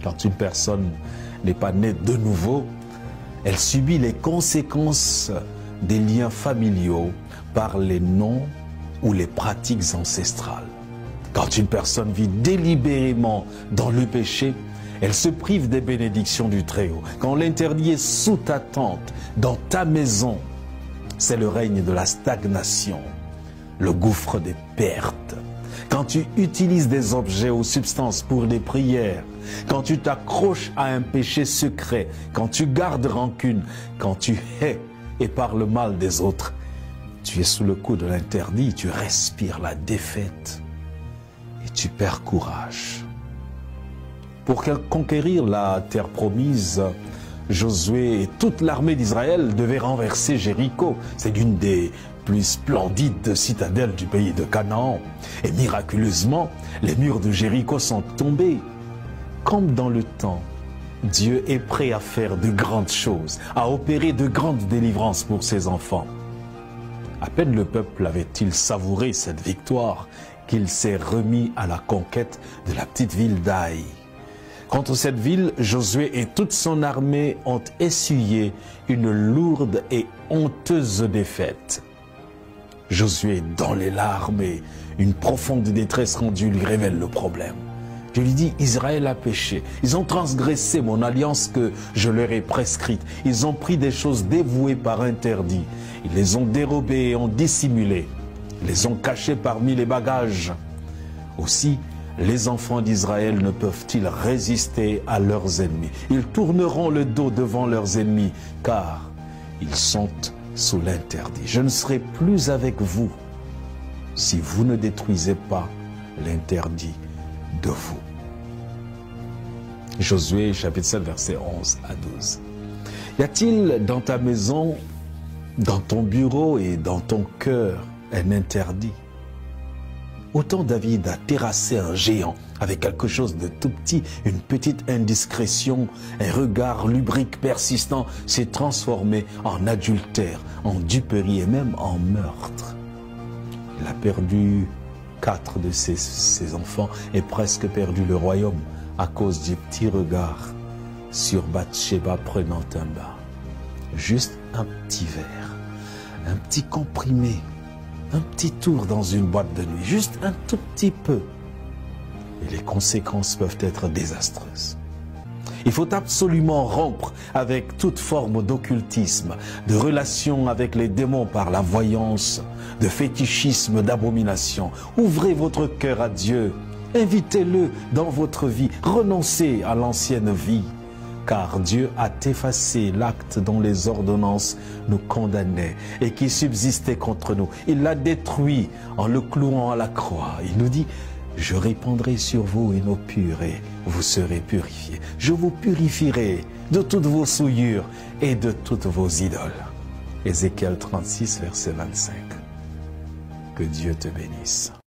Quand une personne n'est pas née de nouveau, elle subit les conséquences des liens familiaux par les noms ou les pratiques ancestrales. Quand une personne vit délibérément dans le péché, elle se prive des bénédictions du Très-Haut. Quand l'interdit est sous ta tente, dans ta maison, c'est le règne de la stagnation, le gouffre des pertes. Quand tu utilises des objets ou substances pour des prières, quand tu t'accroches à un péché secret, quand tu gardes rancune, quand tu hais et parles mal des autres, tu es sous le coup de l'interdit, tu respires la défaite et tu perds courage. Pour conquérir la terre promise, Josué et toute l'armée d'Israël devaient renverser Jéricho. C'est l'une des plus splendides citadelles du pays de Canaan. Et miraculeusement, les murs de Jéricho sont tombés. Comme dans le temps, Dieu est prêt à faire de grandes choses, à opérer de grandes délivrances pour ses enfants. À peine le peuple avait-il savouré cette victoire qu'il s'est remis à la conquête de la petite ville d'Aï. Contre cette ville, Josué et toute son armée ont essuyé une lourde et honteuse défaite. Josué est dans les larmes et une profonde détresse rendue lui révèle le problème. Je lui dis, Israël a péché. Ils ont transgressé mon alliance que je leur ai prescrite. Ils ont pris des choses dévouées par interdit. Ils les ont dérobées et ont dissimulées. Ils les ont cachées parmi les bagages. Aussi, les enfants d'Israël ne peuvent-ils résister à leurs ennemis. Ils tourneront le dos devant leurs ennemis, car ils sont sous l'interdit. Je ne serai plus avec vous si vous ne détruisez pas l'interdit de vous. Josué chapitre 7 versets 11 à 12. Y a-t-il dans ta maison, dans ton bureau et dans ton cœur un interdit? Autant David a terrassé un géant avec quelque chose de tout petit, une petite indiscrétion, un regard lubrique persistant s'est transformé en adultère, en duperie et même en meurtre. Il a perdu 4 de ses enfants et presque perdu le royaume à cause du petit regard sur Bathsheba prenant un bain. Juste un petit verre, un petit comprimé, un petit tour dans une boîte de nuit, juste un tout petit peu. Et les conséquences peuvent être désastreuses. Il faut absolument rompre avec toute forme d'occultisme, de relation avec les démons par la voyance, de fétichisme, d'abomination. Ouvrez votre cœur à Dieu, invitez-le dans votre vie, renoncez à l'ancienne vie, car Dieu a effacé l'acte dont les ordonnances nous condamnaient et qui subsistait contre nous. Il l'a détruit en le clouant à la croix. Il nous dit, je répandrai sur vous une eau pure et vous serez purifiés. Je vous purifierai de toutes vos souillures et de toutes vos idoles. Ézéchiel 36, verset 25. Que Dieu te bénisse.